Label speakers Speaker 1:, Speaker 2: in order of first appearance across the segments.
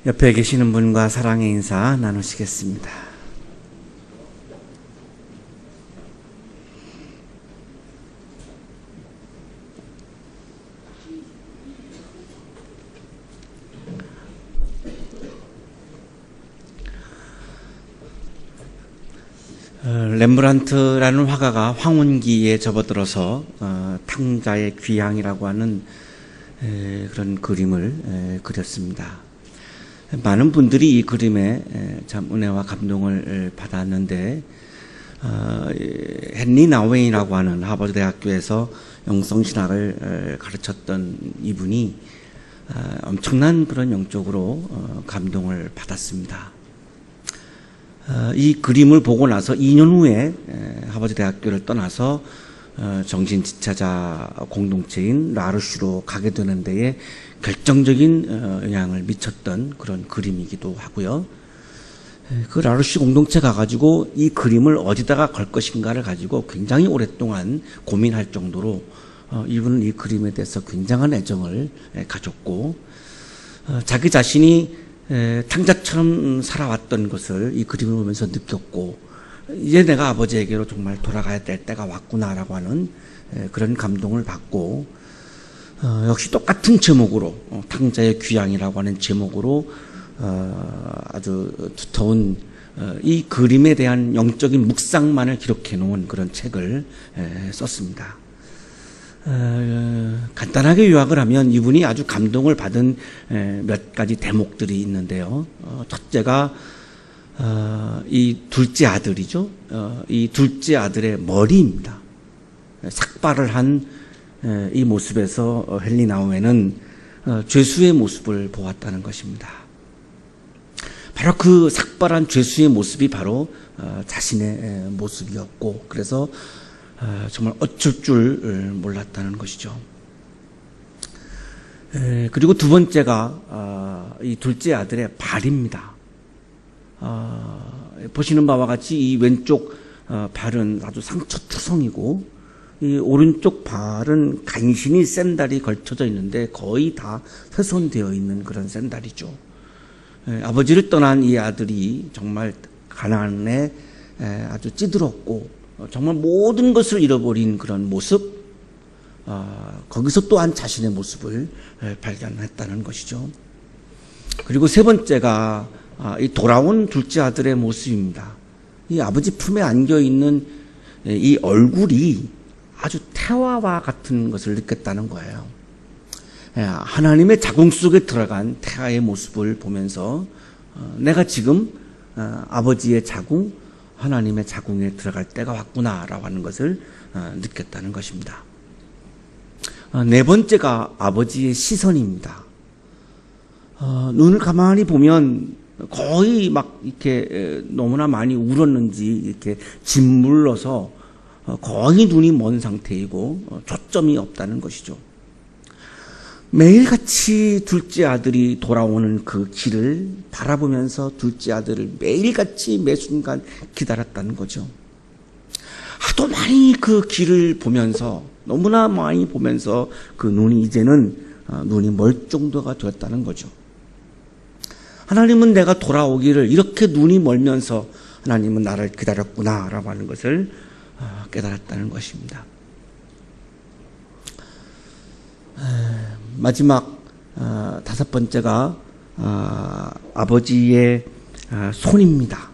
Speaker 1: 옆에 계시는 분과 사랑의 인사 나누시겠습니다. 렘브란트라는 화가가 황혼기에 접어들어서 탕자의 귀향이라고 하는 그런 그림을 그렸습니다. 많은 분들이 이 그림에 참 은혜와 감동을 받았는데 헨리 나우웨이라고 하는 하버드 대학교에서 영성신학을 가르쳤던 이분이 엄청난 그런 영적으로 감동을 받았습니다. 이 그림을 보고 나서 2년 후에 하버드 대학교를 떠나서 정신지체자 공동체인 라르슈로 가게 되는 데에 결정적인 영향을 미쳤던 그런 그림이기도 하고요. 그 라르슈 공동체 가가지고 이 그림을 어디다가 걸 것인가를 가지고 굉장히 오랫동안 고민할 정도로 이분은 이 그림에 대해서 굉장한 애정을 가졌고 자기 자신이 탕자처럼 살아왔던 것을 이 그림을 보면서 느꼈고 이제 내가 아버지에게로 정말 돌아가야 될 때가 왔구나라고 하는 그런 감동을 받고 역시 똑같은 제목으로 탕자의 귀향이라고 하는 제목으로 아주 두터운 이 그림에 대한 영적인 묵상만을 기록해 놓은 그런 책을 썼습니다. 간단하게 요약을 하면 이분이 아주 감동을 받은 몇 가지 대목들이 있는데요. 첫째가 이 둘째 아들이죠. 이 둘째 아들의 머리입니다. 삭발을 한 이 모습에서 헨리 나우웨는 죄수의 모습을 보았다는 것입니다. 바로 그 삭발한 죄수의 모습이 바로 자신의 모습이었고 그래서 정말 어쩔 줄 몰랐다는 것이죠. 그리고 두 번째가 이 둘째 아들의 발입니다. 보시는 바와 같이 이 왼쪽 발은 아주 상처투성이고 이 오른쪽 발은 간신히 샌달이 걸쳐져 있는데 거의 다 훼손되어 있는 그런 샌달이죠. 아버지를 떠난 이 아들이 정말 가난에 아주 찌들었고 정말 모든 것을 잃어버린 그런 모습, 거기서 또한 자신의 모습을 발견했다는 것이죠. 그리고 세 번째가 이 돌아온 둘째 아들의 모습입니다. 이 아버지 품에 안겨있는 이 얼굴이 아주 태아와 같은 것을 느꼈다는 거예요. 하나님의 자궁 속에 들어간 태아의 모습을 보면서 내가 지금 아버지의 자궁, 하나님의 자궁에 들어갈 때가 왔구나라고 하는 것을 느꼈다는 것입니다. 네 번째가 아버지의 시선입니다. 눈을 가만히 보면 거의 막 이렇게 너무나 많이 울었는지 이렇게 짓물러서 거의 눈이 먼 상태이고 초점이 없다는 것이죠. 매일같이 둘째 아들이 돌아오는 그 길을 바라보면서 둘째 아들을 매일같이 매 순간 기다렸다는 거죠. 하도 많이 그 길을 보면서 너무나 많이 보면서 그 눈이 이제는 눈이 멀 정도가 되었다는 거죠. 하나님은 내가 돌아오기를 이렇게 눈이 멀면서 하나님은 나를 기다렸구나라고 하는 것을 깨달았다는 것입니다. 마지막 다섯 번째가 아버지의 손입니다.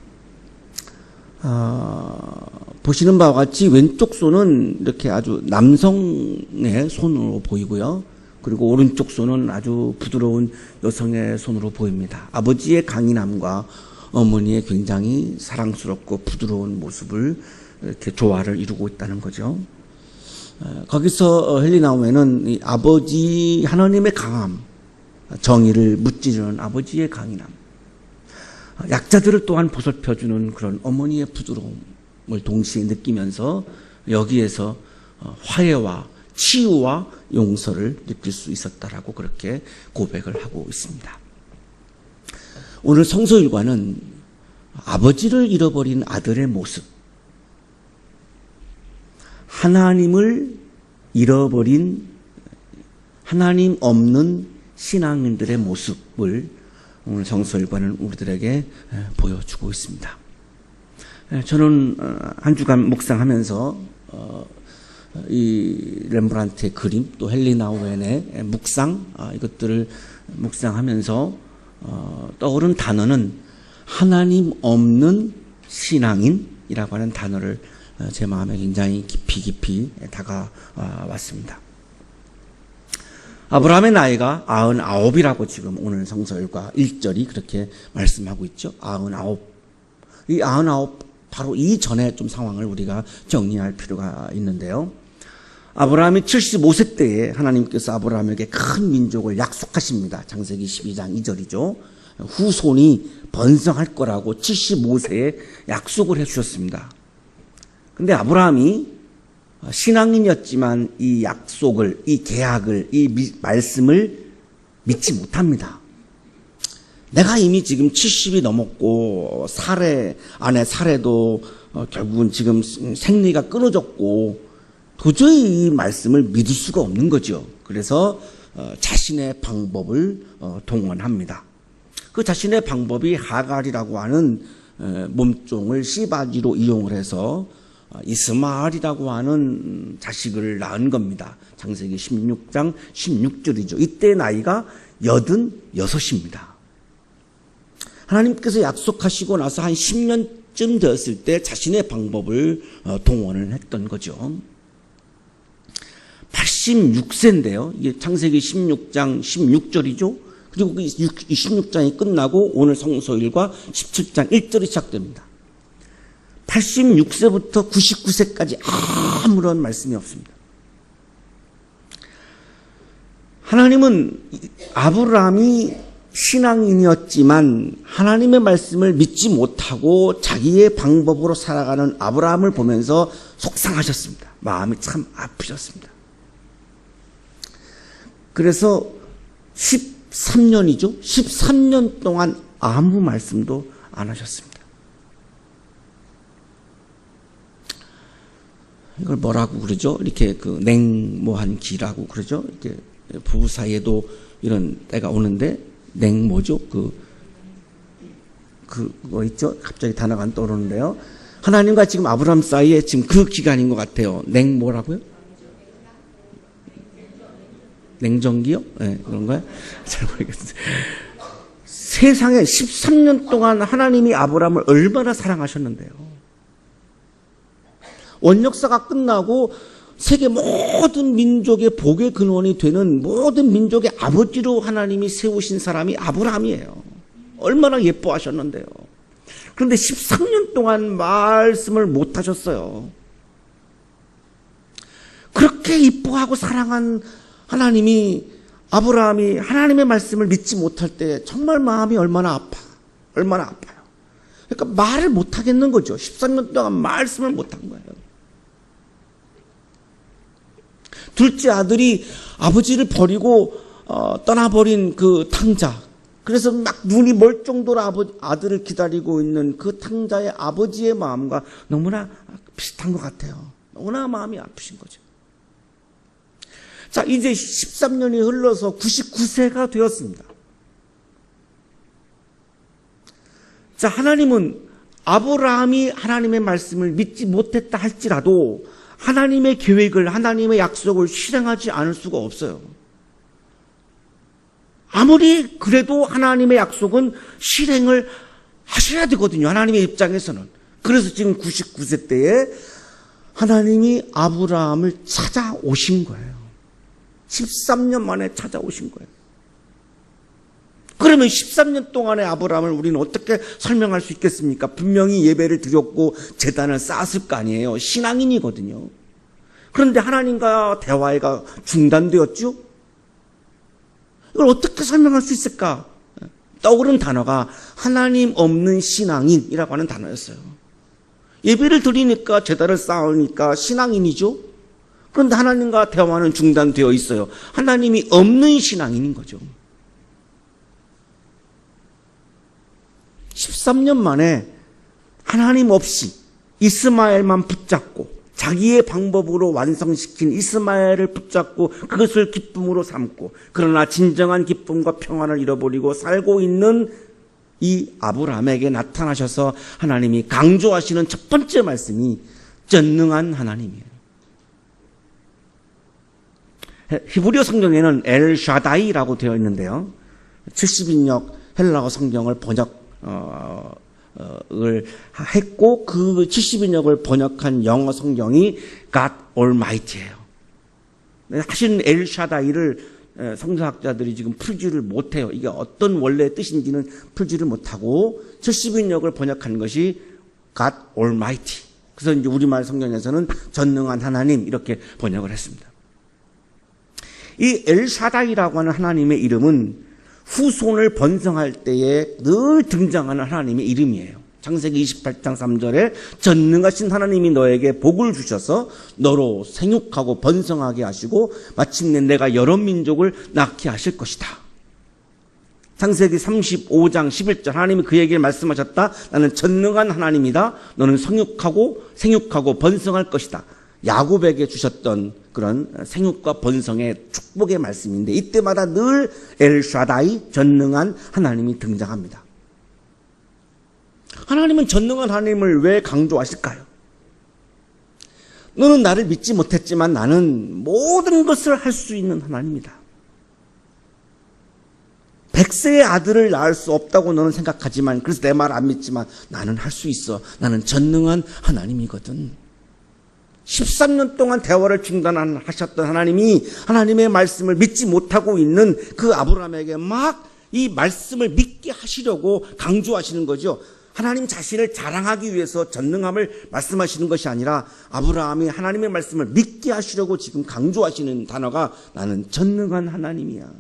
Speaker 1: 보시는 바와 같이 왼쪽 손은 이렇게 아주 남성의 손으로 보이고요. 그리고 오른쪽 손은 아주 부드러운 여성의 손으로 보입니다. 아버지의 강인함과 어머니의 굉장히 사랑스럽고 부드러운 모습을 이렇게 조화를 이루고 있다는 거죠. 거기서 헨리 나우웨는 이 아버지 하나님의 강함, 정의를 무찌르는 아버지의 강인함, 약자들을 또한 보살펴주는 그런 어머니의 부드러움을 동시에 느끼면서 여기에서 화해와 치유와 용서를 느낄 수 있었다라고 그렇게 고백을 하고 있습니다. 오늘 성서일과는 아버지를 잃어버린 아들의 모습, 하나님을 잃어버린 하나님 없는 신앙인들의 모습을 오늘 성서일과는 우리들에게 보여주고 있습니다. 저는 한 주간 묵상하면서 이 렘브란트의 그림, 또 헨리 나우엔의 묵상, 이것들을 묵상하면서 떠오른 단어는 하나님 없는 신앙인이라고 하는 단어를 제 마음에 굉장히 깊이 다가왔습니다. 아브라함의 나이가 99이라고 지금 오늘 성서일과 1절이 그렇게 말씀하고 있죠. 99. 이 99, 바로 이전에 좀 상황을 우리가 정리할 필요가 있는데요. 아브라함이 75세 때에 하나님께서 아브라함에게 큰 민족을 약속하십니다. 창세기 12장 2절이죠. 후손이 번성할 거라고 75세에 약속을 해주셨습니다. 근데 아브라함이 신앙인이었지만 이 약속을, 이 계약을, 이 말씀을 믿지 못합니다. 내가 이미 지금 70이 넘었고 아내 사례도 결국은 지금 생리가 끊어졌고 도저히 이 말씀을 믿을 수가 없는 거죠. 그래서 자신의 방법을 동원합니다. 그 자신의 방법이 하갈이라고 하는 몸종을 씨바지로 이용을 해서 이스마엘이라고 하는 자식을 낳은 겁니다. 창세기 16장 16절이죠. 이때 나이가 86입니다. 하나님께서 약속하시고 나서 한 10년쯤 되었을 때 자신의 방법을 동원을 했던 거죠. 86세인데요. 이게 창세기 16장 16절이죠. 그리고 이 16장이 끝나고 오늘 성서일과 17장 1절이 시작됩니다. 86세부터 99세까지 아무런 말씀이 없습니다. 하나님은 아브라함이 신앙인이었지만 하나님의 말씀을 믿지 못하고 자기의 방법으로 살아가는 아브라함을 보면서 속상하셨습니다. 마음이 참 아프셨습니다. 그래서 13년이죠. 13년 동안 아무 말씀도 안 하셨습니다. 이걸 뭐라고 그러죠? 이렇게 냉모한 기라고 그러죠? 이렇게 부부 사이에도 이런 때가 오는데, 냉모죠? 그거 있죠? 갑자기 단어가 안 떠오르는데요. 하나님과 지금 아브라함 사이에 지금 그 기간인 것 같아요. 냉모라고요? 냉정기요? 네, 그런가요? 잘 모르겠어요. 세상에 13년 동안 하나님이 아브라함을 얼마나 사랑하셨는데요. 원역사가 끝나고 세계 모든 민족의 복의 근원이 되는 모든 민족의 아버지로 하나님이 세우신 사람이 아브라함이에요. 얼마나 예뻐하셨는데요. 그런데 13년 동안 말씀을 못 하셨어요. 그렇게 이뻐하고 사랑한 하나님이 아브라함이 하나님의 말씀을 믿지 못할 때 정말 마음이 얼마나 아파요. 그러니까 말을 못 하겠는 거죠. 13년 동안 말씀을 못 한 거예요. 둘째 아들이 아버지를 버리고 떠나버린 그 탕자. 그래서 막 눈이 멀 정도로 아들을 기다리고 있는 그 탕자의 아버지의 마음과 너무나 비슷한 것 같아요. 너무나 마음이 아프신 거죠. 자, 이제 13년이 흘러서 99세가 되었습니다. 자, 하나님은 아브라함이 하나님의 말씀을 믿지 못했다 할지라도 하나님의 계획을, 하나님의 약속을 실행하지 않을 수가 없어요. 아무리 그래도 하나님의 약속은 실행을 하셔야 되거든요. 하나님의 입장에서는. 그래서 지금 99세 때에 하나님이 아브라함을 찾아오신 거예요. 13년 만에 찾아오신 거예요. 그러면 13년 동안의 아브라함을 우리는 어떻게 설명할 수 있겠습니까? 분명히 예배를 드렸고 제단을 쌓았을 거 아니에요. 신앙인이거든요. 그런데 하나님과 대화가 중단되었죠? 이걸 어떻게 설명할 수 있을까? 떠오른 단어가 하나님 없는 신앙인이라고 하는 단어였어요. 예배를 드리니까 제단을 쌓으니까 신앙인이죠? 그런데 하나님과 대화는 중단되어 있어요. 하나님이 없는 신앙인인 거죠. 13년 만에 하나님 없이 이스마엘만 붙잡고 자기의 방법으로 완성시킨 이스마엘을 붙잡고 그것을 기쁨으로 삼고, 그러나 진정한 기쁨과 평안을 잃어버리고 살고 있는 이 아브라함에게 나타나셔서 하나님이 강조하시는 첫 번째 말씀이 전능한 하나님이에요. 히브리어 성경에는 엘샤다이라고 되어 있는데요, 70인역 헬라어 성경을 번역을 했고 그 70인역을 번역한 영어 성경이 God Almighty예요. 사실 엘샤다이를 성서학자들이 지금 풀지를 못해요. 이게 어떤 원래의 뜻인지는 풀지를 못하고 70인역을 번역한 것이 God Almighty. 그래서 이제 우리말 성경에서는 전능한 하나님 이렇게 번역을 했습니다. 이 엘샤다이라고 하는 하나님의 이름은 후손을 번성할 때에 늘 등장하는 하나님의 이름이에요. 창세기 28장 3절에 전능하신 하나님이 너에게 복을 주셔서 너로 생육하고 번성하게 하시고 마침내 내가 여러 민족을 낳게 하실 것이다. 창세기 35장 11절 하나님이 그에게 말씀하셨다. 나는 전능한 하나님이다. 너는 생육하고 번성할 것이다. 야곱에게 주셨던 그런 생육과 번성의 축복의 말씀인데, 이때마다 늘 엘샤다이, 전능한 하나님이 등장합니다. 하나님은 전능한 하나님을 왜 강조하실까요? 너는 나를 믿지 못했지만 나는 모든 것을 할 수 있는 하나님이다. 100세의 아들을 낳을 수 없다고 너는 생각하지만, 그래서 내 말 안 믿지만 나는 할 수 있어. 나는 전능한 하나님이거든. 13년 동안 대화를 중단하셨던 하나님이 하나님의 말씀을 믿지 못하고 있는 그 아브라함에게 막 이 말씀을 믿게 하시려고 강조하시는 거죠. 하나님 자신을 자랑하기 위해서 전능함을 말씀하시는 것이 아니라 아브라함이 하나님의 말씀을 믿게 하시려고 지금 강조하시는 단어가 나는 전능한 하나님이야.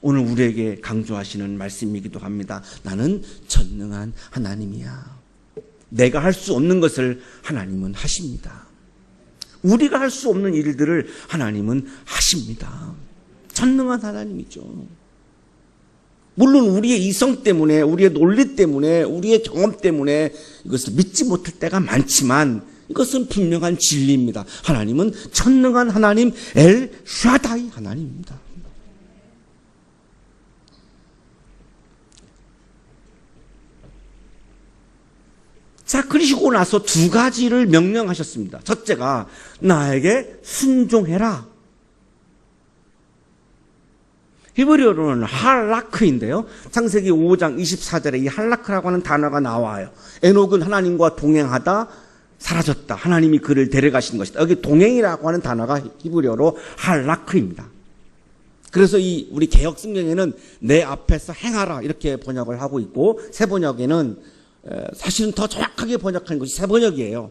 Speaker 1: 오늘 우리에게 강조하시는 말씀이기도 합니다. 나는 전능한 하나님이야. 내가 할 수 없는 것을 하나님은 하십니다. 우리가 할 수 없는 일들을 하나님은 하십니다. 전능한 하나님이죠. 물론 우리의 이성 때문에, 우리의 논리 때문에, 우리의 경험 때문에 이것을 믿지 못할 때가 많지만 이것은 분명한 진리입니다. 하나님은 전능한 하나님, 엘 샤다이 하나님입니다. 자, 그러시고 나서 두 가지를 명령하셨습니다. 첫째가 나에게 순종해라. 히브리어로는 할라크인데요, 창세기 5장 24절에 이 할라크라고 하는 단어가 나와요. 에녹은 하나님과 동행하다 사라졌다. 하나님이 그를 데려가신 것이다. 여기 동행이라고 하는 단어가 히브리어로 할라크입니다. 그래서 이 우리 개역 성경에는 내 앞에서 행하라 이렇게 번역을 하고 있고, 새 번역에는 사실은 더 정확하게 번역한 것이 새 번역이에요.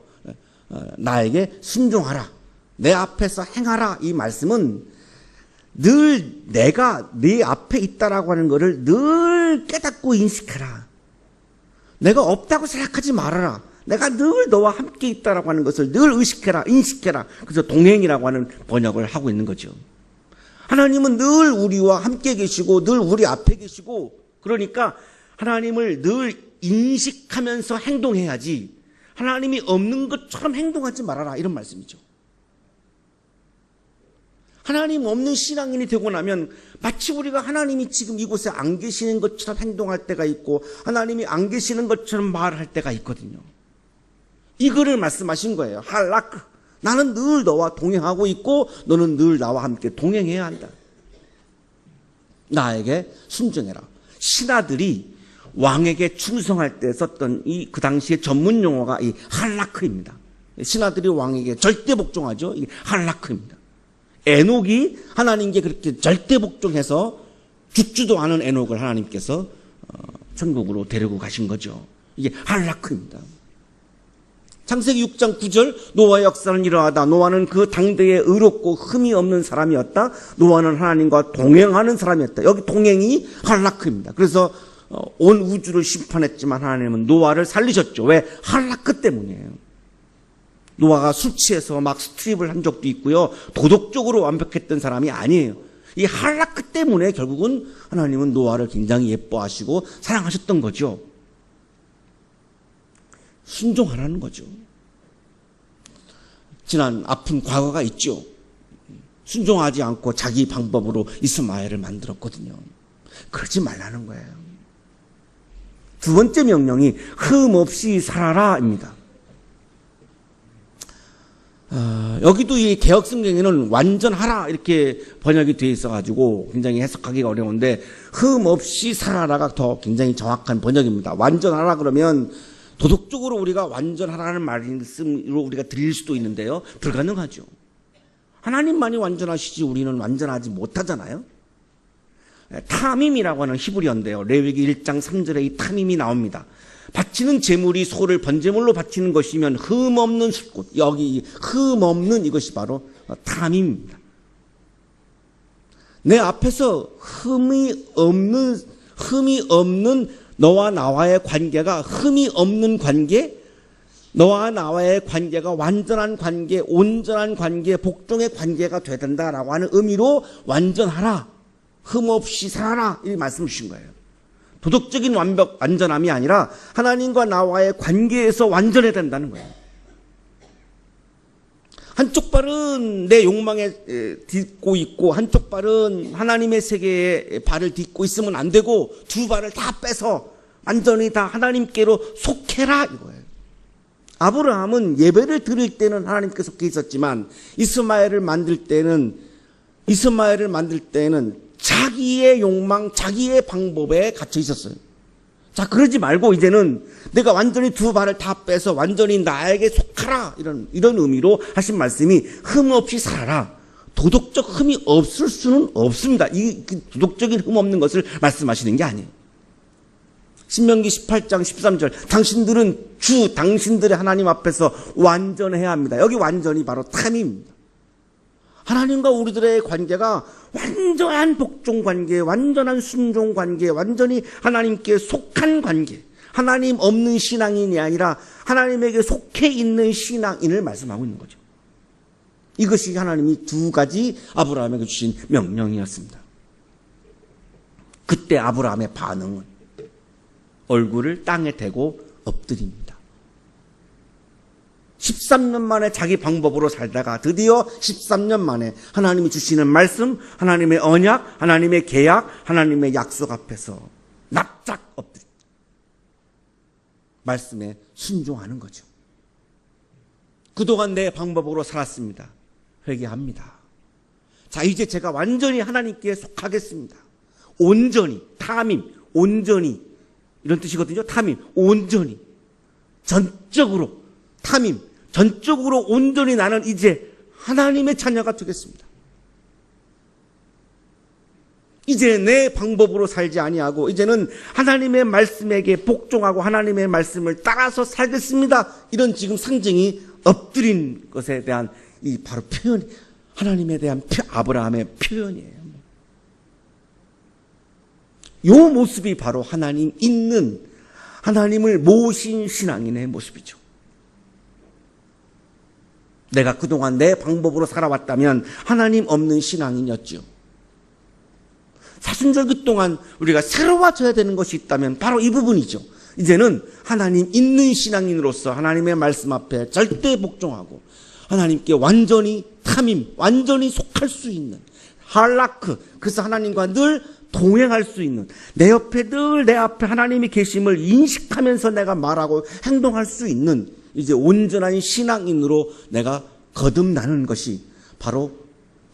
Speaker 1: 나에게 순종하라, 내 앞에서 행하라. 이 말씀은 늘 내가 네 앞에 있다라고 하는 것을 늘 깨닫고 인식해라. 내가 없다고 생각하지 말아라. 내가 늘 너와 함께 있다라고 하는 것을 늘 의식해라, 인식해라. 그래서 동행이라고 하는 번역을 하고 있는 거죠. 하나님은 늘 우리와 함께 계시고 늘 우리 앞에 계시고, 그러니까 하나님을 늘 인식하면서 행동해야지 하나님이 없는 것처럼 행동하지 말아라, 이런 말씀이죠. 하나님 없는 신앙인이 되고 나면 마치 우리가 하나님이 지금 이곳에 안 계시는 것처럼 행동할 때가 있고 하나님이 안 계시는 것처럼 말할 때가 있거든요. 이거를 말씀하신 거예요. 할라크, 나는 늘 너와 동행하고 있고 너는 늘 나와 함께 동행해야 한다. 나에게 순종해라. 신하들이 왕에게 충성할 때 썼던 그 당시의 전문 용어가 이 할라크입니다. 신하들이 왕에게 절대 복종하죠. 이 할라크입니다. 에녹이 하나님께 그렇게 절대 복종해서 죽지도 않은 에녹을 하나님께서 천국으로 데리고 가신 거죠. 이게 할라크입니다. 창세기 6장 9절, 노아의 역사는 이러하다. 노아는 그 당대에 의롭고 흠이 없는 사람이었다. 노아는 하나님과 동행하는 사람이었다. 여기 동행이 할라크입니다. 그래서 온 우주를 심판했지만 하나님은 노아를 살리셨죠. 왜? 할라크 때문이에요. 노아가 술 취해서 막 스트립을 한 적도 있고요. 도덕적으로 완벽했던 사람이 아니에요. 이 할라크 때문에 결국은 하나님은 노아를 굉장히 예뻐하시고 사랑하셨던 거죠. 순종하라는 거죠. 지난 아픈 과거가 있죠. 순종하지 않고 자기 방법으로 이스마엘을 만들었거든요. 그러지 말라는 거예요. 두 번째 명령이 흠 없이 살아라입니다. 여기도 이 개혁성경에는 완전하라 이렇게 번역이 되어 있어가지고 굉장히 해석하기가 어려운데 흠 없이 살아라가 더 굉장히 정확한 번역입니다. 완전하라 그러면 도덕적으로 우리가 완전하라는 말씀으로 우리가 드릴 수도 있는데요. 불가능하죠. 하나님만이 완전하시지 우리는 완전하지 못하잖아요. 타밈이라고 하는 히브리어인데요. 레위기 1장 3절에 이 타밈이 나옵니다. 바치는 제물이 소를 번제물로 바치는 것이면 흠 없는 숫꽃, 여기 흠 없는 이것이 바로 타밈입니다. 내 앞에서 흠이 없는 너와 나와의 관계가 흠이 없는 관계, 너와 나와의 관계가 완전한 관계, 온전한 관계, 복종의 관계가 돼야 된다라고 하는 의미로 완전하라, 흠 없이 살아라 이 말씀을 주신 거예요. 도덕적인 완전함이 아니라 하나님과 나와의 관계에서 완전해야 된다는 거예요. 한쪽 발은 내 욕망에 딛고 있고 한쪽 발은 하나님의 세계에 발을 딛고 있으면 안 되고 두 발을 다 빼서 완전히 다 하나님께로 속해라 이거예요. 아브라함은 예배를 드릴 때는 하나님께 속해 있었지만 이스마엘을 만들 때는 자기의 욕망, 자기의 방법에 갇혀 있었어요. 자, 그러지 말고 이제는 내가 완전히 두 발을 다 빼서 완전히 나에게 속하라 이런 의미로 하신 말씀이 흠 없이 살아라. 도덕적 흠이 없을 수는 없습니다. 이 도덕적인 흠 없는 것을 말씀하시는 게 아니에요. 신명기 18장 13절 당신들의 하나님 앞에서 완전해야 합니다. 여기 완전히 바로 탐입니다. 하나님과 우리들의 관계가 완전한 복종 관계, 완전한 순종 관계, 완전히 하나님께 속한 관계, 하나님 없는 신앙인이 아니라 하나님에게 속해 있는 신앙인을 말씀하고 있는 거죠. 이것이 하나님이 두 가지 아브라함에게 주신 명령이었습니다. 그때 아브라함의 반응은 얼굴을 땅에 대고 엎드립니다. 13년 만에 자기 방법으로 살다가 드디어 13년 만에 하나님이 주시는 말씀, 하나님의 언약, 하나님의 계약, 하나님의 약속 앞에서 납작 엎드립니다. 말씀에 순종하는 거죠. 그동안 내 방법으로 살았습니다. 회개합니다. 자, 이제 제가 완전히 하나님께 속하겠습니다. 온전히, 타민, 온전히 이런 뜻이거든요. 타민, 온전히, 전적으로, 타민, 전적으로 온전히 나는 이제 하나님의 자녀가 되겠습니다. 이제 내 방법으로 살지 아니하고 이제는 하나님의 말씀에게 복종하고 하나님의 말씀을 따라서 살겠습니다. 이런 지금 상징이 엎드린 것에 대한 이 바로 표현, 하나님에 대한 아브라함의 표현이에요. 이 모습이 바로 하나님 있는, 하나님을 모신 신앙인의 모습이죠. 내가 그동안 내 방법으로 살아왔다면 하나님 없는 신앙인이었죠. 사순절기 동안 우리가 새로워져야 되는 것이 있다면 바로 이 부분이죠. 이제는 하나님 있는 신앙인으로서 하나님의 말씀 앞에 절대 복종하고 하나님께 완전히 탐임, 완전히 속할 수 있는 할라크, 그래서 하나님과 늘 동행할 수 있는, 내 옆에 늘 내 앞에 하나님이 계심을 인식하면서 내가 말하고 행동할 수 있는 이제 온전한 신앙인으로 내가 거듭나는 것이 바로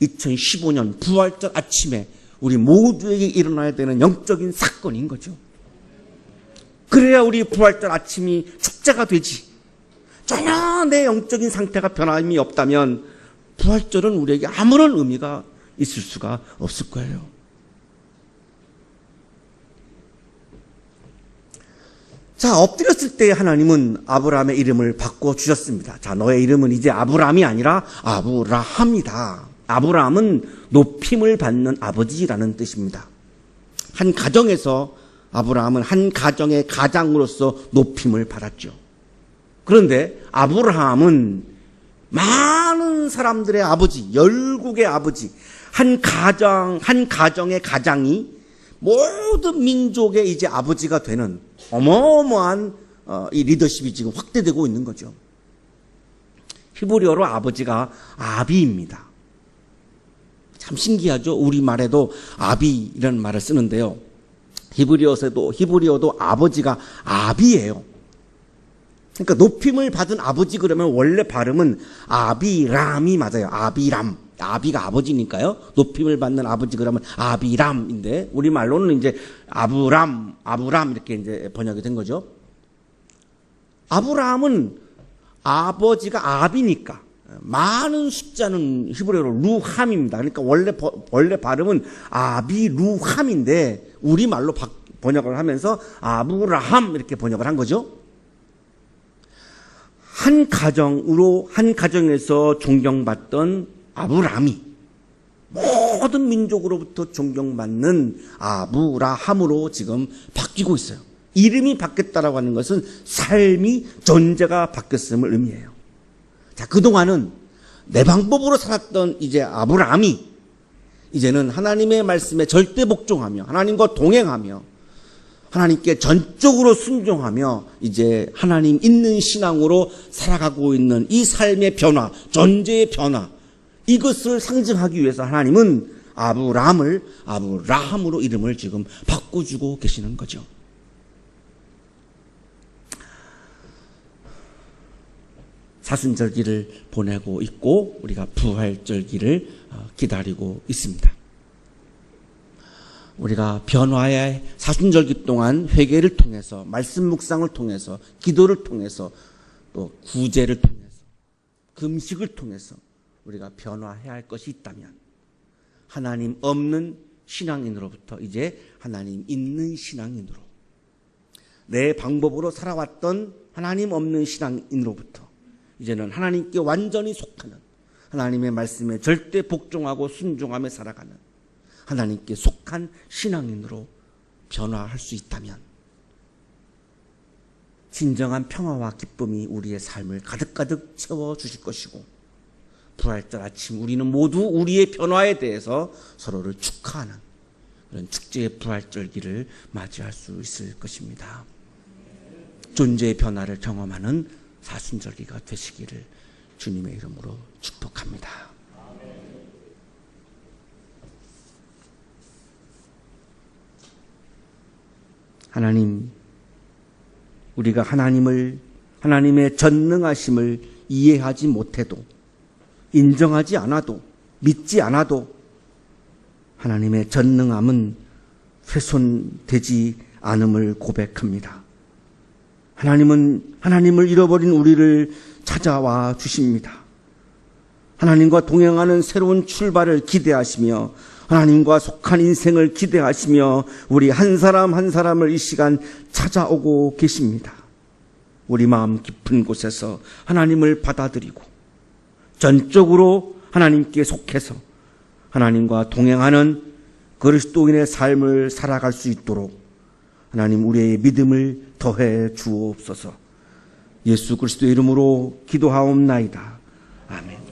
Speaker 1: 2015년 부활절 아침에 우리 모두에게 일어나야 되는 영적인 사건인 거죠. 그래야 우리 부활절 아침이 축제가 되지. 전혀 내 영적인 상태가 변함이 없다면 부활절은 우리에게 아무런 의미가 있을 수가 없을 거예요. 자, 엎드렸을 때 하나님은 아브라함의 이름을 바꿔주셨습니다. 자, 너의 이름은 이제 아브라함이 아니라 아브라함이다. 아브라함은 높임을 받는 아버지라는 뜻입니다. 한 가정에서 아브라함은 한 가정의 가장으로서 높임을 받았죠. 그런데 아브라함은 많은 사람들의 아버지, 열국의 아버지, 한 가정의 가장이 모든 민족의 이제 아버지가 되는 어마어마한 이 리더십이 지금 확대되고 있는 거죠. 히브리어로 아버지가 아비입니다. 참 신기하죠. 우리말에도 아비라는 말을 쓰는데요. 히브리어도 아버지가 아비예요. 그러니까 높임을 받은 아버지 그러면 원래 발음은 아비람이 맞아요. 아비람. 아비가 아버지니까요. 높임을 받는 아버지 그러면 아비람인데 우리말로는 이제 아브람 이렇게 이제 번역이 된 거죠. 아브라함은 아버지가 아비니까 많은 숫자는 히브리어로 루함입니다. 그러니까 원래 발음은 아비루함인데 우리말로 번역을 하면서 아브라함 이렇게 번역을 한 거죠. 한 가정에서 존경받던 아브라함이 모든 민족으로부터 존경받는 아브라함으로 지금 바뀌고 있어요. 이름이 바뀌었다라고 하는 것은 삶이 존재가 바뀌었음을 의미해요. 자, 그동안은 내 방법으로 살았던 이제 아브라함이 이제는 하나님의 말씀에 절대 복종하며 하나님과 동행하며 하나님께 전적으로 순종하며 이제 하나님 있는 신앙으로 살아가고 있는 이 삶의 변화, 존재의 변화, 이것을 상징하기 위해서 하나님은 아브라함을 아브라함으로 이름을 지금 바꿔주고 계시는 거죠. 사순절기를 보내고 있고 우리가 부활절기를 기다리고 있습니다. 우리가 변화의 사순절기 동안 회개를 통해서 말씀 묵상을 통해서 기도를 통해서 또 구제를 통해서 금식을 통해서 우리가 변화해야 할 것이 있다면 하나님 없는 신앙인으로부터 이제 하나님 있는 신앙인으로 내 방법으로 살아왔던 하나님 없는 신앙인으로부터 이제는 하나님께 완전히 속하는 하나님의 말씀에 절대 복종하고 순종하며 살아가는 하나님께 속한 신앙인으로 변화할 수 있다면 진정한 평화와 기쁨이 우리의 삶을 가득가득 채워주실 것이고 부활절 아침 우리는 모두 우리의 변화에 대해서 서로를 축하하는 그런 축제의 부활절기를 맞이할 수 있을 것입니다. 존재의 변화를 경험하는 사순절기가 되시기를 주님의 이름으로 축복합니다. 하나님, 우리가 하나님의 전능하심을 이해하지 못해도 인정하지 않아도 믿지 않아도 하나님의 전능함은 훼손되지 않음을 고백합니다. 하나님은 하나님을 잃어버린 우리를 찾아와 주십니다. 하나님과 동행하는 새로운 출발을 기대하시며 하나님과 속한 인생을 기대하시며 우리 한 사람 한 사람을 이 시간 찾아오고 계십니다. 우리 마음 깊은 곳에서 하나님을 받아들이고 전적으로 하나님께 속해서 하나님과 동행하는 그리스도인의 삶을 살아갈 수 있도록 하나님 우리의 믿음을 더해 주옵소서. 예수 그리스도의 이름으로 기도하옵나이다. 아멘.